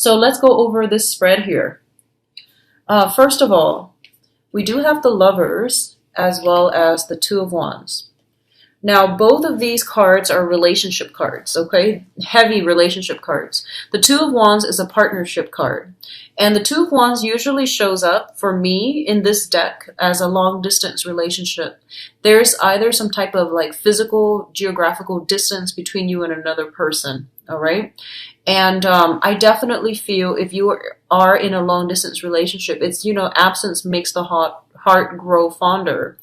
So let's go over this spread here. First of all, we do have the Lovers as well as the Two of Wands. Now, both of these cards are relationship cards, okay? Heavy relationship cards. The Two of Wands is a partnership card. And the Two of Wands usually shows up for me in this deck as a long distance relationship. There's either some type of like physical, geographical distance between you and another person, all right? And I definitely feel if you are in a long distance relationship, it's, absence makes the heart grow fonder.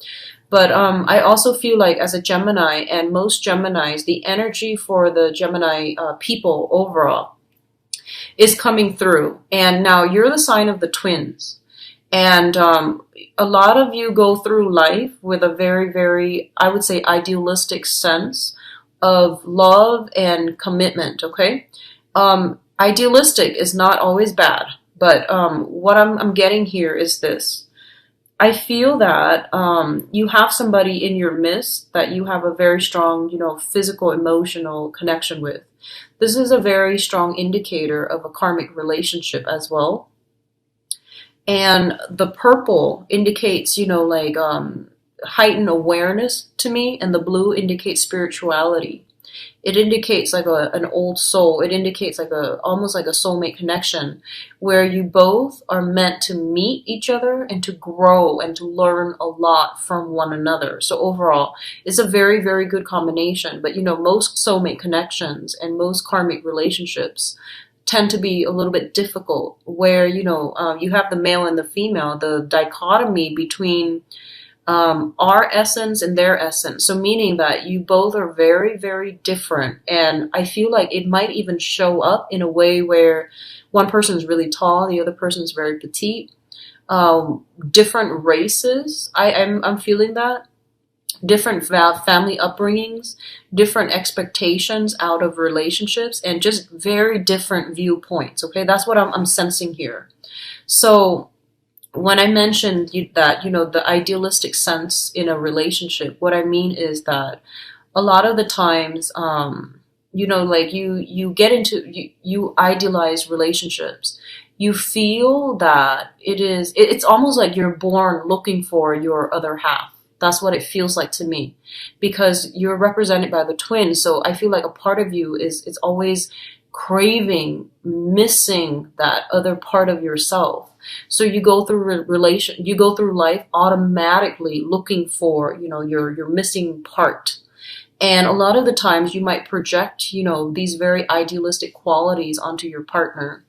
But I also feel like as a Gemini, and most Geminis, the energy for the Gemini people overall is coming through. And now you're the sign of the twins. And a lot of you go through life with a very, very, I would say, idealistic sense of love and commitment, okay? Idealistic is not always bad. But what I'm getting here is this. I feel that you have somebody in your midst that you have a very strong, physical, emotional connection with. This is a very strong indicator of a karmic relationship as well. And the purple indicates, heightened awareness to me, and the blue indicates spirituality. It indicates like an old soul. It indicates like almost like a soulmate connection where you both are meant to meet each other and to grow and to learn a lot from one another. So overall, it's a very, very good combination. But most soulmate connections and most karmic relationships tend to be a little bit difficult where, you have the male and the female, the dichotomy between our essence and their essence. So meaning that you both are very, very different. And I feel like it might even show up in a way where one person is really tall, the other person is very petite. Different races, I'm feeling that. Different family upbringings, different expectations out of relationships, and just very different viewpoints. Okay, that's what I'm sensing here. So when I mentioned that, the idealistic sense in a relationship, what I mean is that a lot of the times, like you get into, you idealize relationships. You feel that it's almost like you're born looking for your other half. That's what it feels like to me, because you're represented by the twins. So I feel like a part of you is always craving, missing that other part of yourself. So you go through you go through life automatically looking for, your missing part. And a lot of the times you might project, these very idealistic qualities onto your partner.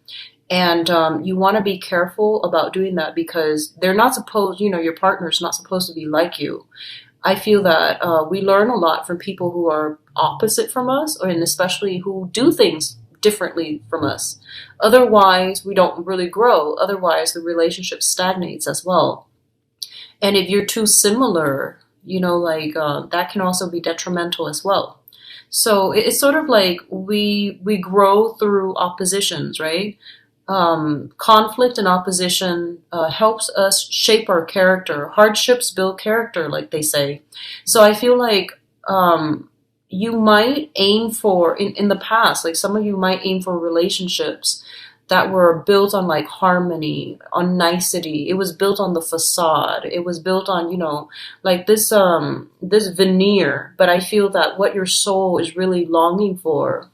And you want to be careful about doing that because they're not supposed, your partner's not supposed to be like you. I feel that we learn a lot from people who are opposite from us, and especially who do things differently from us. Otherwise, we don't really grow. Otherwise, the relationship stagnates as well. And if you're too similar, that can also be detrimental as well. So it's sort of like we grow through oppositions, right? Conflict and opposition helps us shape our character. Hardships build character, like they say. So I feel like you might aim for, in the past, like some of you might aim for relationships that were built on like harmony, on nicety. It was built on the facade. It was built on, like this veneer. But I feel that what your soul is really longing for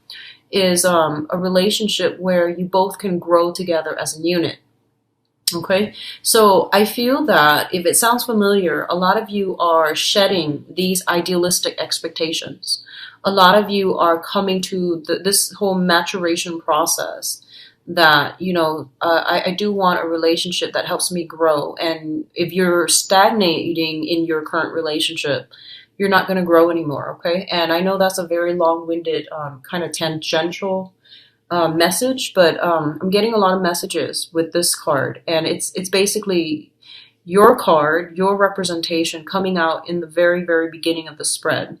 is a relationship where you both can grow together as a unit. Okay, so I feel that if it sounds familiar, a lot of you are shedding these idealistic expectations. A lot of you are coming to this whole maturation process that, I do want a relationship that helps me grow. And if you're stagnating in your current relationship, you're not going to grow anymore, okay? And I know that's a very long-winded, kind of tangential message, but I'm getting a lot of messages with this card, and it's basically your card, your representation coming out in the very, very beginning of the spread.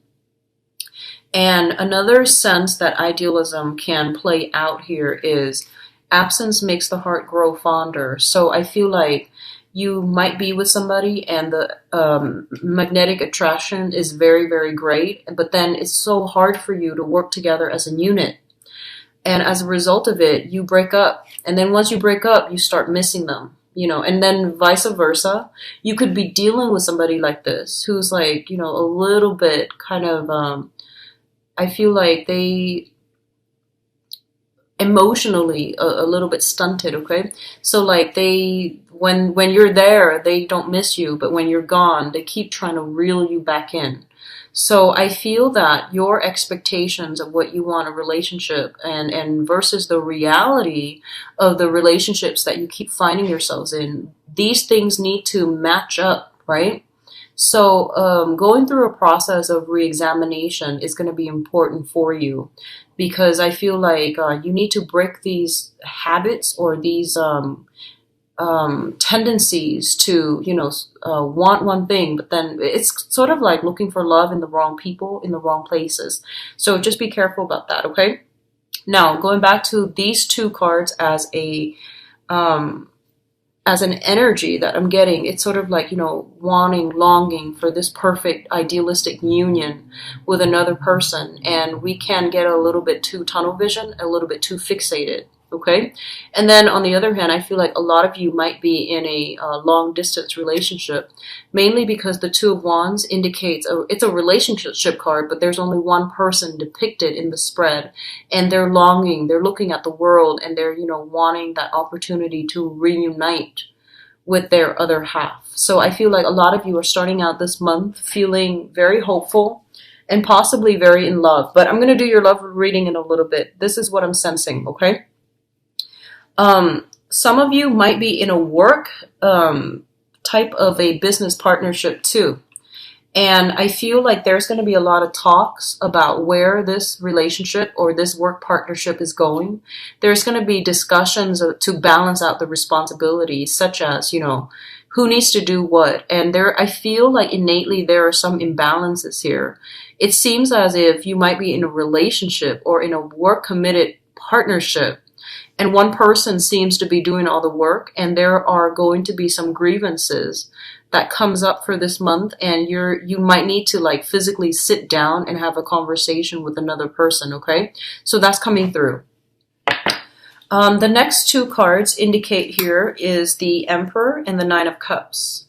And another sense that idealism can play out here is absence makes the heart grow fonder. So I feel like you might be with somebody and the magnetic attraction is very, very great, but then it's so hard for you to work together as a unit. And as a result of it, you break up. And then once you break up, you start missing them, and then vice versa. You could be dealing with somebody like this who's like, a little bit kind of, I feel like they emotionally a little bit stunted, okay? So like when you're there, they don't miss you, but when you're gone, they keep trying to reel you back in. So I feel that your expectations of what you want a relationship and versus the reality of the relationships that you keep finding yourselves in, these things need to match up, right? So going through a process of reexamination is going to be important for you, because I feel like you need to break these habits or these tendencies to, want one thing, but then it's sort of like looking for love in the wrong people, in the wrong places. So just be careful about that, okay? Now, going back to these two cards as an energy that I'm getting, it's sort of like, wanting, longing for this perfect, idealistic union with another person. And we can get a little bit too tunnel vision, a little bit too fixated, okay? And then on the other hand, I feel like a lot of you might be in a long distance relationship, mainly because the Two of Wands indicates it's a relationship card, but there's only one person depicted in the spread, and they're longing, they're looking at the world, and they're, wanting that opportunity to reunite with their other half. So I feel like a lot of you are starting out this month feeling very hopeful and possibly very in love. But I'm going to do your love reading in a little bit. This is what I'm sensing, okay? Some of you might be in a work type of a business partnership too. And I feel like there's going to be a lot of talks about where this relationship or this work partnership is going. There's going to be discussions to balance out the responsibilities, such as, who needs to do what. And I feel like innately there are some imbalances here. It seems as if you might be in a relationship or in a work committed partnership, and one person seems to be doing all the work, and there are going to be some grievances that comes up for this month, and you might need to like physically sit down and have a conversation with another person, okay? So that's coming through. The next two cards indicate here is the Emperor and the Nine of Cups.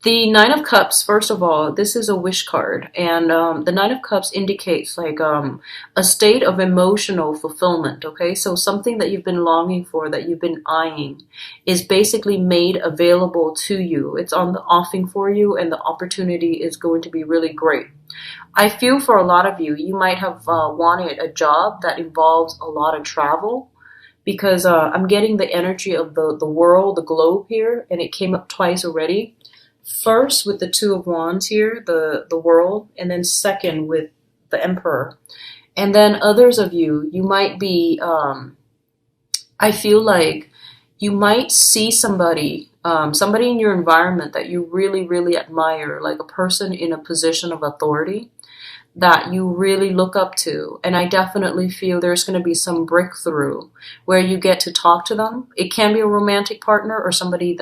The Nine of Cups, first of all, this is a wish card, and the Nine of Cups indicates like a state of emotional fulfillment, okay? So something that you've been longing for, that you've been eyeing, is basically made available to you. It's on the offing for you, and the opportunity is going to be really great. I feel for a lot of you, you might have wanted a job that involves a lot of travel, because I'm getting the energy of the world, the globe here, and it came up twice already. First with the Two of Wands here, the world, and then second with the Emperor. And then others of you, you might be, I feel like you might see somebody in your environment that you really, really admire, like a person in a position of authority that you really look up to. And I definitely feel there's going to be some breakthrough where you get to talk to them. It can be a romantic partner or somebody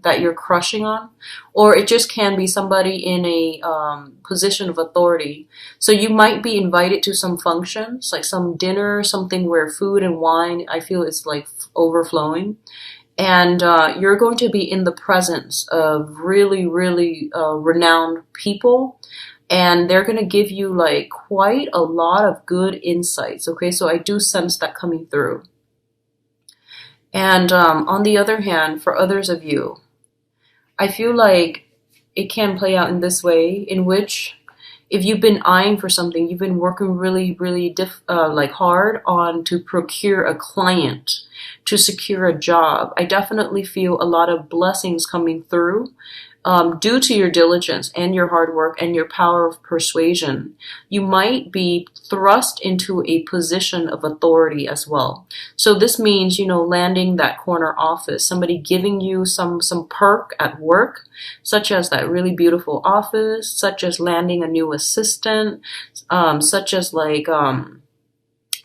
that you're crushing on, or it just can be somebody in a position of authority. So you might be invited to some functions, like some dinner, something where food and wine, I feel it's like overflowing. And you're going to be in the presence of really, really renowned people. And they're going to give you like quite a lot of good insights, okay? So I do sense that coming through. And on the other hand, for others of you, I feel like it can play out in this way, in which if you've been eyeing for something, you've been working really, really hard on to procure a client, to secure a job. I definitely feel a lot of blessings coming through. Due to your diligence and your hard work and your power of persuasion, you might be thrust into a position of authority as well. So this means, landing that corner office, somebody giving you some perk at work, such as that really beautiful office, such as landing a new assistant, such as like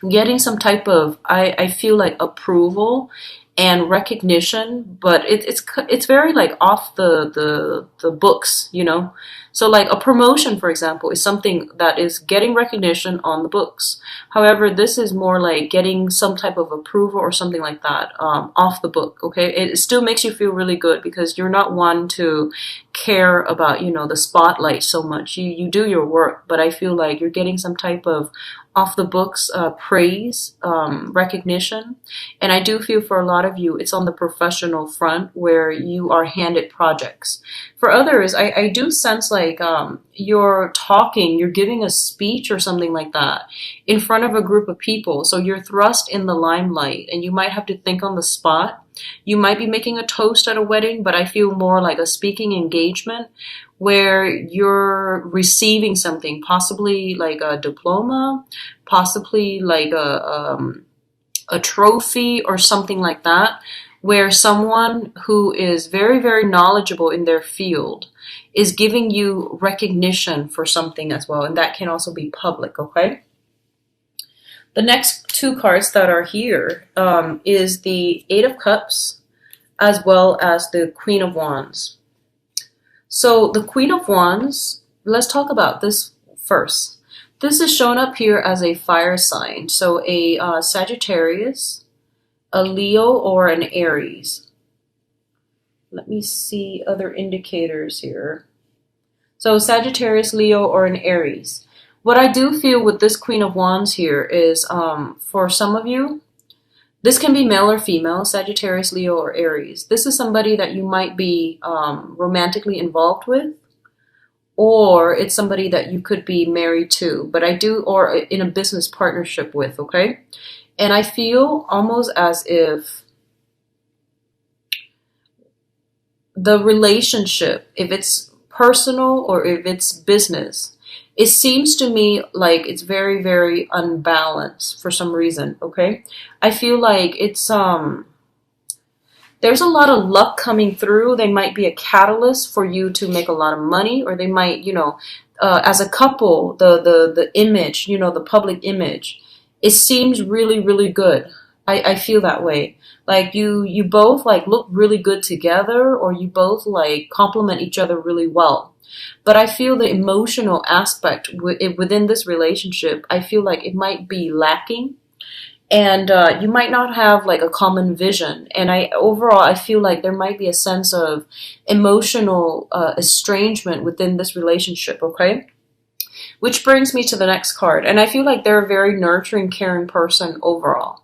getting some type of, I feel like approval and recognition, but it's very like off the books, you know. So like a promotion, for example, is something that is getting recognition on the books. However, this is more like getting some type of approval or something like that, off the book. Okay, it still makes you feel really good because you're not one to care about, you know, the spotlight so much. You do your work, but I feel like you're getting some type of off the books praise, recognition. And I do feel for a lot of you, it's on the professional front where you are handed projects. For others, I do sense like you're talking, you're giving a speech or something like that in front of a group of people. So you're thrust in the limelight and you might have to think on the spot. You might be making a toast at a wedding, but I feel more like a speaking engagement where you're receiving something, possibly like a diploma, possibly like a trophy or something like that, where someone who is very, very knowledgeable in their field is giving you recognition for something as well. And that can also be public, okay? The next two cards that are here is the Eight of Cups as well as the Queen of Wands. So the Queen of Wands, let's talk about this first. This is shown up here as a fire sign. So a Sagittarius, a Leo, or an Aries. Let me see other indicators here. So Sagittarius, Leo, or an Aries. What I do feel with this Queen of Wands here is for some of you, this can be male or female, Sagittarius, Leo, or Aries. This is somebody that you might be romantically involved with, or it's somebody that you could be married to, but I do, or in a business partnership with, okay? And I feel almost as if the relationship, if it's personal or if it's business, it seems to me like it's very, very unbalanced for some reason, okay? I feel like it's there's a lot of luck coming through. They might be a catalyst for you to make a lot of money, or they might, you know, as a couple, the image, you know, the public image, it seems really, really good. I feel that way. Like you both like look really good together, or you both like complement each other really well. But I feel the emotional aspect within this relationship, I feel like it might be lacking. And you might not have like a common vision. And overall, I feel like there might be a sense of emotional estrangement within this relationship, okay? Which brings me to the next card. And I feel like they're a very nurturing, caring person overall.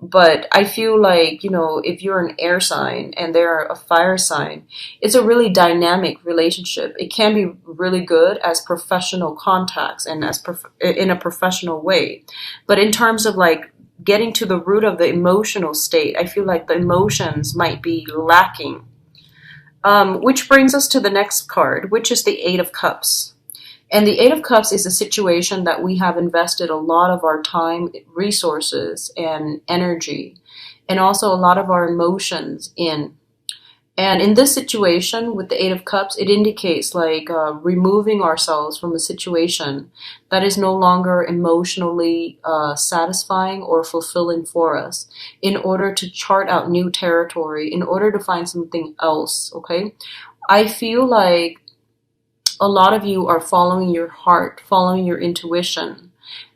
But I feel like, you know, if you're an air sign and they're a fire sign, it's a really dynamic relationship. It can be really good as professional contacts and as in a professional way. But in terms of like getting to the root of the emotional state, I feel like the emotions might be lacking. Which brings us to the next card, which is the Eight of Cups. And the Eight of Cups is a situation that we have invested a lot of our time, resources, and energy, and also a lot of our emotions in. And in this situation with the Eight of Cups, it indicates like removing ourselves from a situation that is no longer emotionally satisfying or fulfilling for us in order to chart out new territory, in order to find something else, okay? I feel like a lot of you are following your heart, following your intuition,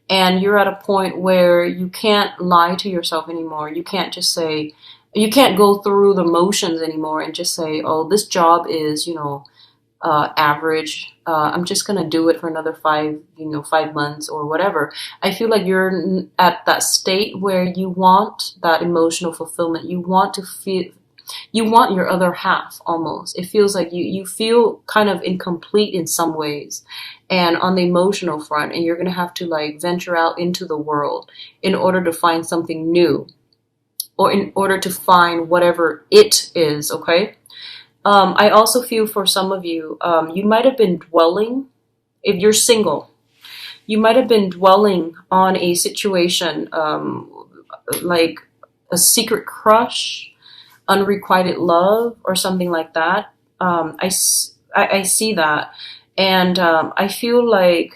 and you're at a point where you can't lie to yourself anymore. You can't just say, you can't go through the motions anymore and just say, oh, this job is, you know, average. I'm just going to do it for another 5 months or whatever. I feel like you're at that state where you want that emotional fulfillment. You want to feel, you want your other half almost. It feels like you feel kind of incomplete in some ways and on the emotional front, and you're going to have to like venture out into the world in order to find something new or in order to find whatever it is, okay? I also feel for some of you, you might have been dwelling, if you're single, you might have been dwelling on a situation like a secret crush, unrequited love, or something like that. I see that, and I feel like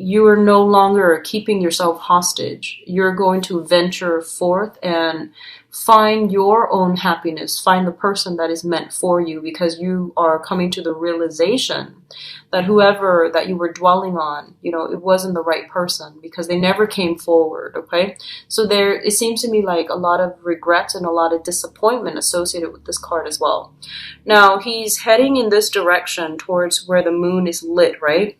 you are no longer keeping yourself hostage. You're going to venture forth and find your own happiness, find the person that is meant for you, because you are coming to the realization that whoever that you were dwelling on, it wasn't the right person because they never came forward, okay? So it seems to me like a lot of regrets and a lot of disappointment associated with this card as well. Now, he's heading in this direction towards where the moon is lit, right?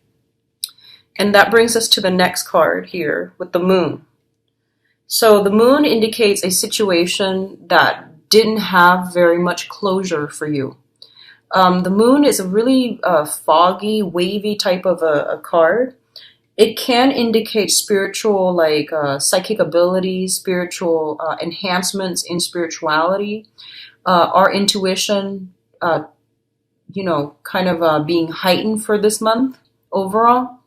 And that brings us to the next card here with the moon. So the moon indicates a situation that didn't have very much closure for you. The moon is a really foggy, wavy type of a card. It can indicate spiritual, like psychic abilities, spiritual enhancements in spirituality, our intuition, kind of being heightened for this month overall.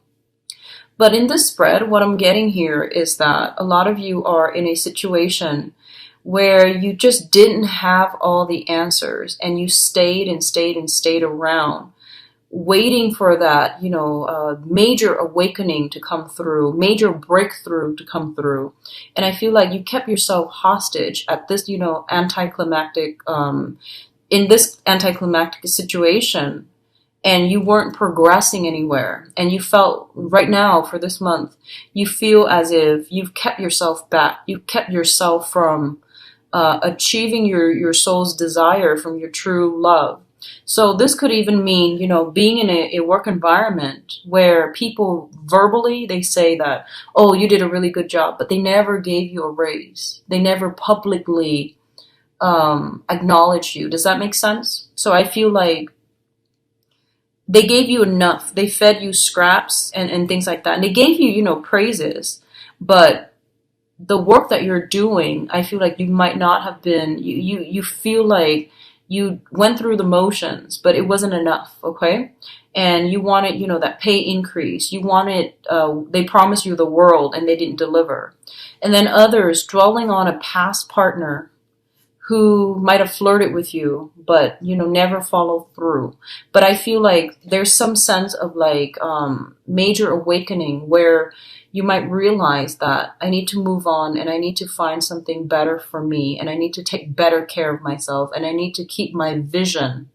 But in this spread, what I'm getting here is that a lot of you are in a situation where you just didn't have all the answers and you stayed and stayed and stayed around waiting for that, major awakening to come through, major breakthrough to come through. And I feel like you kept yourself hostage at this, anticlimactic, in this anticlimactic situation. And you weren't progressing anywhere. And you felt right now for this month, you feel as if you've kept yourself back. You kept yourself from achieving your soul's desire from your true love. So this could even mean, being in a work environment where people verbally, they say that, oh, you did a really good job, but they never gave you a raise. They never publicly acknowledged you. Does that make sense? So I feel like they gave you enough. They fed you scraps and things like that. And they gave you, praises. But the work that you're doing, I feel like you might not have been, you feel like you went through the motions, but it wasn't enough, okay? And you wanted, that pay increase. You wanted, they promised you the world and they didn't deliver. And then others dwelling on a past partner who might have flirted with you, but, never followed through. But I feel like there's some sense of like major awakening where you might realize that I need to move on and I need to find something better for me and I need to take better care of myself and I need to keep my vision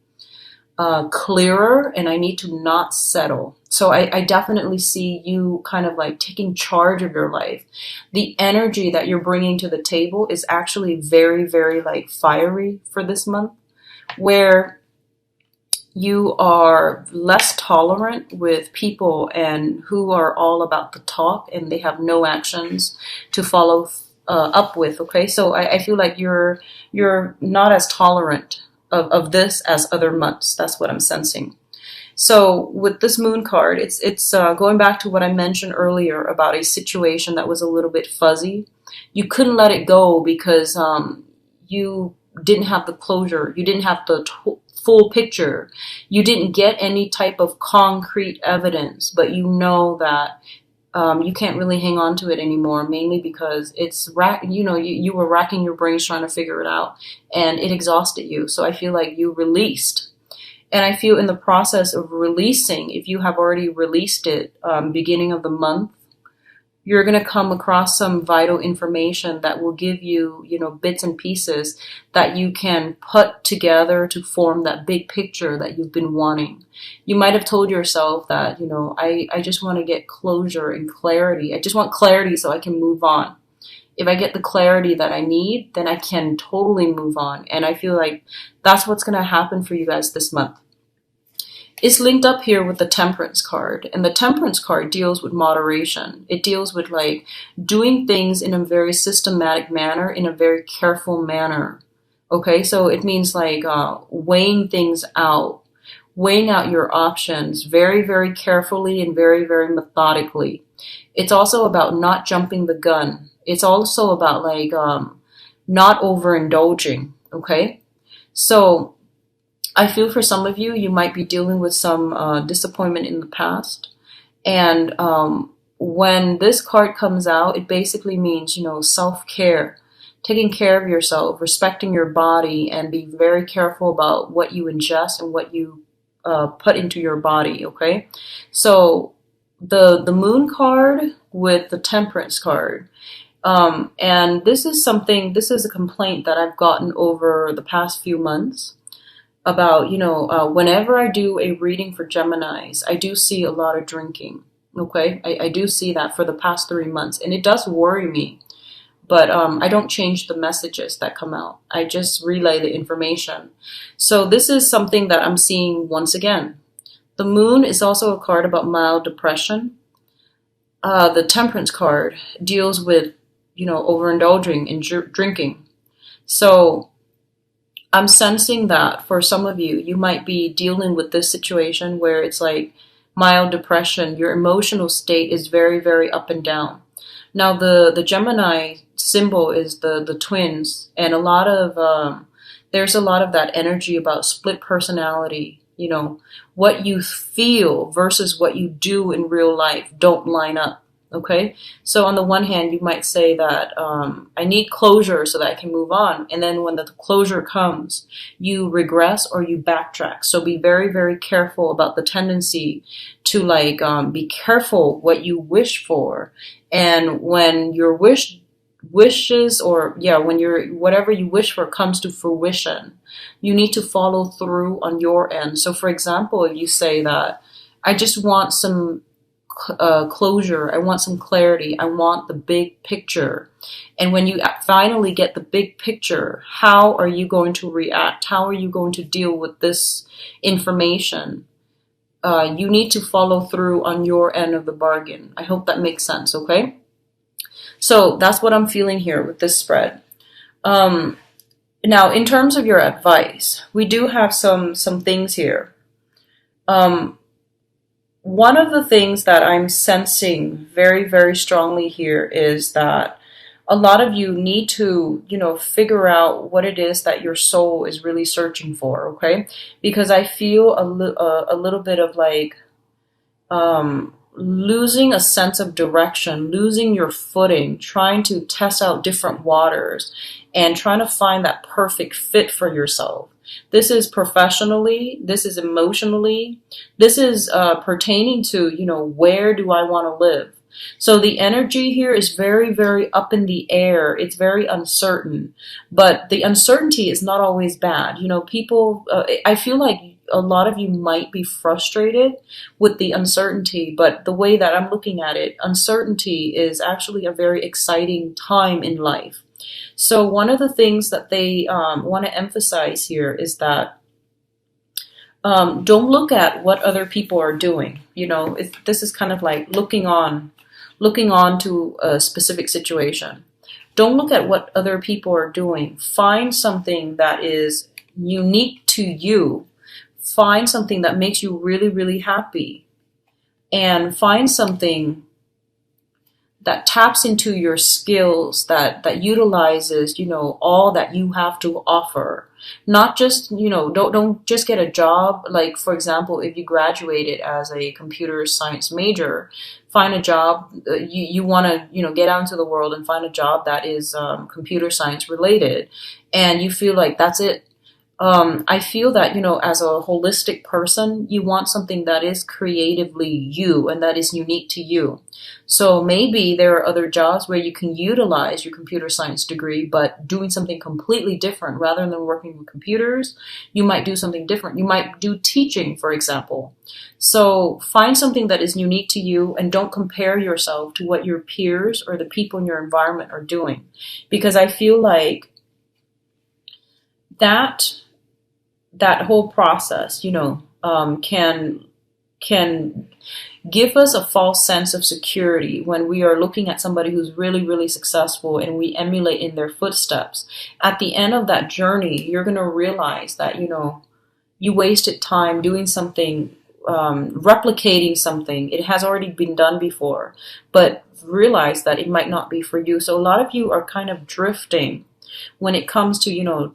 clearer and I need to not settle. So I definitely see you kind of like taking charge of your life. The energy that you're bringing to the table is actually very, very like fiery for this month, where you are less tolerant with people and who are all about the talk and they have no actions to follow up with. Okay, so I feel like you're not as tolerant of this as other months. That's what I'm sensing. So with this moon card, it's going back to what I mentioned earlier about a situation that was a little bit fuzzy. You couldn't let it go because you didn't have the closure. You didn't have the full picture. You didn't get any type of concrete evidence, but you know that you can't really hang on to it anymore, mainly because you were racking your brains trying to figure it out and it exhausted you. So I feel like you released. And I feel in the process of releasing, if you have already released it beginning of the month, you're going to come across some vital information that will give you, bits and pieces that you can put together to form that big picture that you've been wanting. You might have told yourself that, I just want to get closure and clarity. I just want clarity so I can move on. If I get the clarity that I need, then I can totally move on. And I feel like that's what's going to happen for you guys this month. It's linked up here with the Temperance card. And the Temperance card deals with moderation. It deals with like doing things in a very systematic manner, in a very careful manner. Okay, so it means like weighing things out, weighing out your options very, very carefully and very, very methodically. It's also about not jumping the gun. It's also about like not overindulging, okay? So I feel for some of you, you might be dealing with some disappointment in the past. And when this card comes out, it basically means, self-care, taking care of yourself, respecting your body, and be very careful about what you ingest and what you put into your body, okay? So the moon card with the temperance card. And this is something, this is a complaint that I've gotten over the past few months about, whenever I do a reading for Geminis, I do see a lot of drinking. Okay, I do see that for the past 3 months, and it does worry me. But I don't change the messages that come out. I just relay the information. So this is something that I'm seeing once again. The moon is also a card about mild depression. The temperance card deals with, overindulging in drinking. So I'm sensing that for some of you, you might be dealing with this situation where it's like mild depression. Your emotional state is very, very up and down. Now, the Gemini symbol is the twins, and there's a lot of that energy about split personality. What you feel versus what you do in real life don't line up. Okay, so on the one hand, you might say that I need closure so that I can move on, and then when the closure comes, you regress or you backtrack. So be very, very careful about the tendency to be careful what you wish for, and when your wishes or when your whatever you wish for comes to fruition, you need to follow through on your end. So, for example, if you say that I just want some closure, I want some clarity, I want the big picture. And when you finally get the big picture, how are you going to react? How are you going to deal with this information? You need to follow through on your end of the bargain. I hope that makes sense, okay? So that's what I'm feeling here with this spread. Now, in terms of your advice, we do have some things here. One of the things that I'm sensing very, very strongly here is that a lot of you need to, figure out what it is that your soul is really searching for, okay? Because I feel a little bit of losing a sense of direction, losing your footing, trying to test out different waters, and trying to find that perfect fit for yourself. This is professionally, this is emotionally, this is pertaining to, where do I want to live? So the energy here is very, very up in the air. It's very uncertain, but the uncertainty is not always bad. People, I feel like a lot of you might be frustrated with the uncertainty, but the way that I'm looking at it, uncertainty is actually a very exciting time in life. So one of the things that they want to emphasize here is that don't look at what other people are doing. This is kind of like looking on to a specific situation. Don't look at what other people are doing. Find something that is unique to you. Find something that makes you really, really happy. And find something that taps into your skills, that utilizes, all that you have to offer. Not just, don't just get a job. Like, for example, if you graduated as a computer science major, find a job. You want to, get out into the world and find a job that is computer science related. And you feel like that's it. I feel that, as a holistic person, you want something that is creatively you and that is unique to you. So maybe there are other jobs where you can utilize your computer science degree, but doing something completely different. Rather than working with computers, you might do something different. You might do teaching, for example. So find something that is unique to you and don't compare yourself to what your peers or the people in your environment are doing. Because I feel like that whole process, can give us a false sense of security when we are looking at somebody who's really, really successful and we emulate in their footsteps. At the end of that journey, you're going to realize that, you wasted time doing something, replicating something. It has already been done before, but realize that it might not be for you. So a lot of you are kind of drifting when it comes to,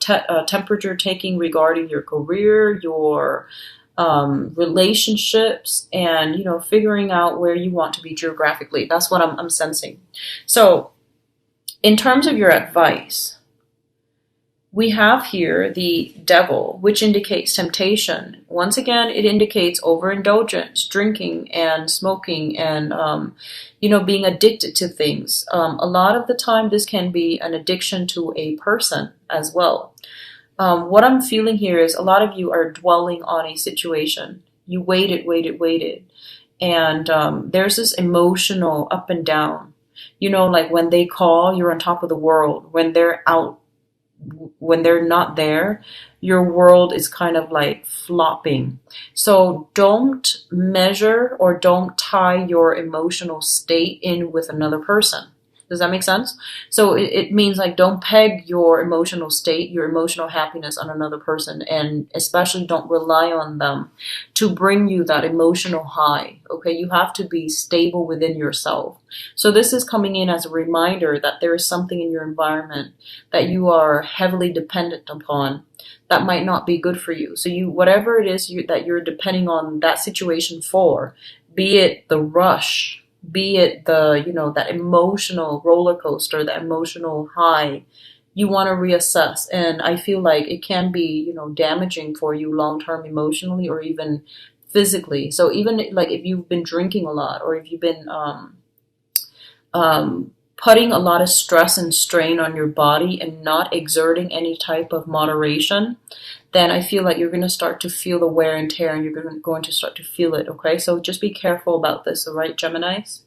temperature taking regarding your career, your relationships, and, figuring out where you want to be geographically. That's what I'm sensing. So in terms of your advice, We have here the devil, which indicates temptation. Once again, it indicates overindulgence, drinking and smoking and, being addicted to things. A lot of the time, this can be an addiction to a person as well. What I'm feeling here is a lot of you are dwelling on a situation. You waited. And there's this emotional up and down. Like when they call, you're on top of the world. When they're not there, your world is kind of like flopping. So don't measure or don't tie your emotional state in with another person. Does that make sense? So it means like don't peg your emotional state, your emotional happiness on another person, and especially don't rely on them to bring you that emotional high. Okay, you have to be stable within yourself. So this is coming in as a reminder that there is something in your environment that you are heavily dependent upon that might not be good for you. So whatever it is that you're depending on that situation for, be it the rush, be it that emotional roller coaster, that emotional high, you want to reassess. And I feel like it can be, damaging for you long term emotionally or even physically. So even like if you've been drinking a lot or if you've been putting a lot of stress and strain on your body and not exerting any type of moderation, then I feel like you're going to start to feel the wear and tear and you're going to start to feel it, okay? So just be careful about this, all right, Geminis?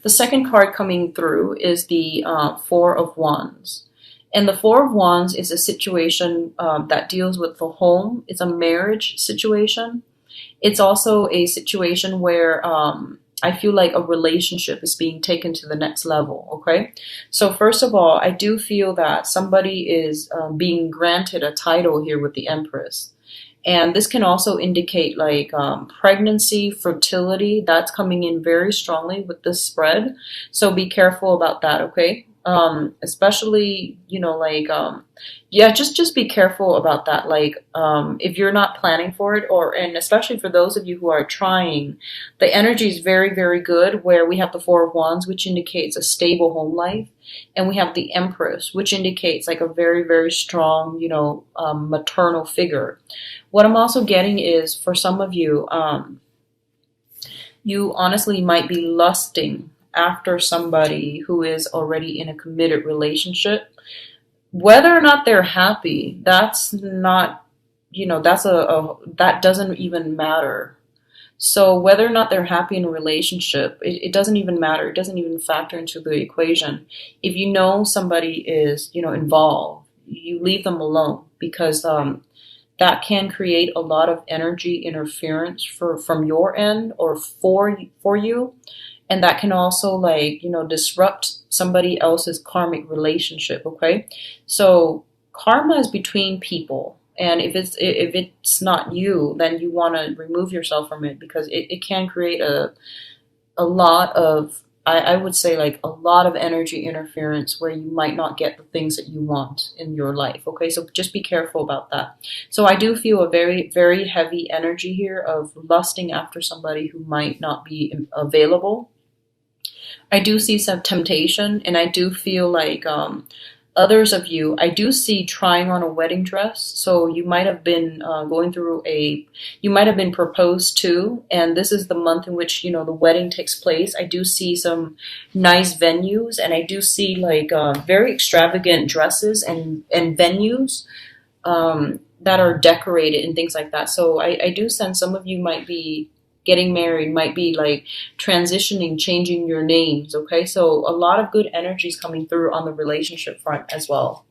The second card coming through is the Four of Wands. And the Four of Wands is a situation that deals with the home. It's a marriage situation. It's also a situation where I feel like a relationship is being taken to the next level, okay? So first of all, I do feel that somebody is being granted a title here with the Empress. And this can also indicate like pregnancy, fertility. That's coming in very strongly with this spread. So be careful about that, okay? Especially, just be careful about that. Like, if you're not planning for it and especially for those of you who are trying, the energy is very, very good where we have the Four of Wands, which indicates a stable home life. And we have the Empress, which indicates like a very, very strong, maternal figure. What I'm also getting is for some of you, you honestly might be lusting after somebody who is already in a committed relationship. Whether or not they're happy, that's not, that doesn't even matter. So whether or not they're happy in a relationship, it doesn't even matter. It doesn't even factor into the equation. If you know somebody is, involved, you leave them alone because that can create a lot of energy interference from your end or for you. And that can also disrupt somebody else's karmic relationship, okay? So karma is between people. And if it's not you, then you want to remove yourself from it because it can create a lot of, I would say like a lot of energy interference where you might not get the things that you want in your life, okay? So just be careful about that. So I do feel a very, very heavy energy here of lusting after somebody who might not be available. I do see some temptation, and I do feel like others of you, I do see trying on a wedding dress. So you might have been you might have been proposed to, and this is the month in which, the wedding takes place. I do see some nice venues, and I do see like very extravagant dresses and venues that are decorated and things like that. So I do sense some of you might be getting married, might be like transitioning, changing your names, okay? So a lot of good energies coming through on the relationship front as well.